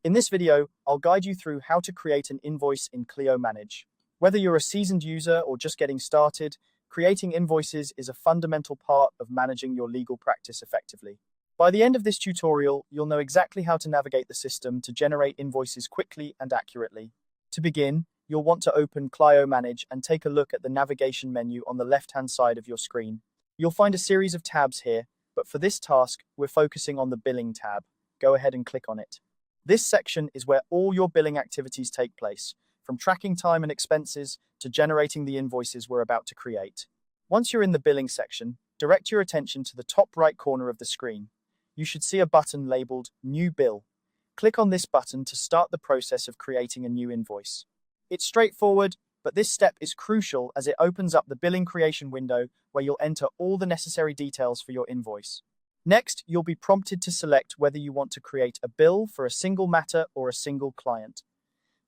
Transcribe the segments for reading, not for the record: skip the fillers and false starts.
In this video, I'll guide you through how to create an invoice in Clio Manage. Whether you're a seasoned user or just getting started, creating invoices is a fundamental part of managing your legal practice effectively. By the end of this tutorial, you'll know exactly how to navigate the system to generate invoices quickly and accurately. To begin, you'll want to open Clio Manage and take a look at the navigation menu on the left-hand side of your screen. You'll find a series of tabs here, but for this task, we're focusing on the Billing tab. Go ahead and click on it. This section is where all your billing activities take place, from tracking time and expenses to generating the invoices we're about to create. Once you're in the billing section, direct your attention to the top right corner of the screen. You should see a button labeled New Bill. Click on this button to start the process of creating a new invoice. It's straightforward, but this step is crucial as it opens up the billing creation window where you'll enter all the necessary details for your invoice. Next, you'll be prompted to select whether you want to create a bill for a single matter or a single client.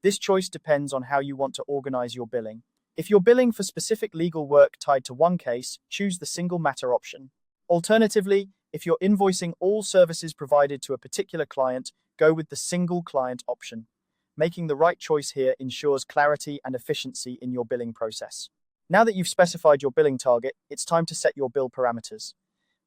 This choice depends on how you want to organize your billing. If you're billing for specific legal work tied to one case, choose the single matter option. Alternatively, if you're invoicing all services provided to a particular client, go with the single client option. Making the right choice here ensures clarity and efficiency in your billing process. Now that you've specified your billing target, it's time to set your bill parameters.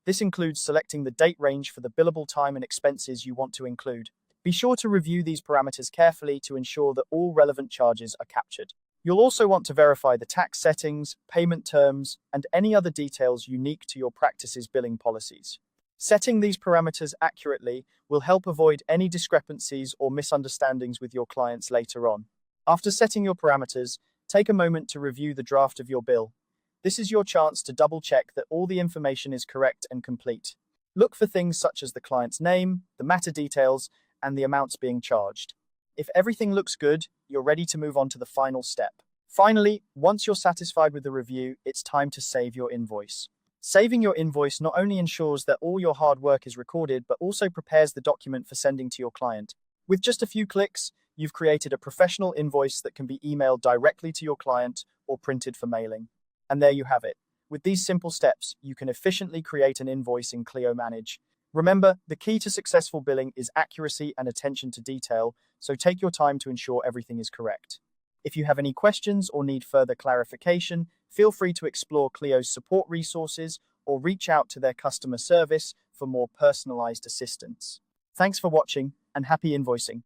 This includes selecting the date range for the billable time and expenses you want to include. Be sure to review these parameters carefully to ensure that all relevant charges are captured. You'll also want to verify the tax settings, payment terms, and any other details unique to your practice's billing policies. Setting these parameters accurately will help avoid any discrepancies or misunderstandings with your clients later on. After setting your parameters, take a moment to review the draft of your bill. This is your chance to double-check that all the information is correct and complete. Look for things such as the client's name, the matter details, and the amounts being charged. If everything looks good, you're ready to move on to the final step. Finally, once you're satisfied with the review, it's time to save your invoice. Saving your invoice not only ensures that all your hard work is recorded, but also prepares the document for sending to your client. With just a few clicks, you've created a professional invoice that can be emailed directly to your client or printed for mailing. And there you have it. With these simple steps, you can efficiently create an invoice in Clio Manage. Remember, the key to successful billing is accuracy and attention to detail, so take your time to ensure everything is correct. If you have any questions or need further clarification, feel free to explore Clio's support resources or reach out to their customer service for more personalized assistance. Thanks for watching and happy invoicing.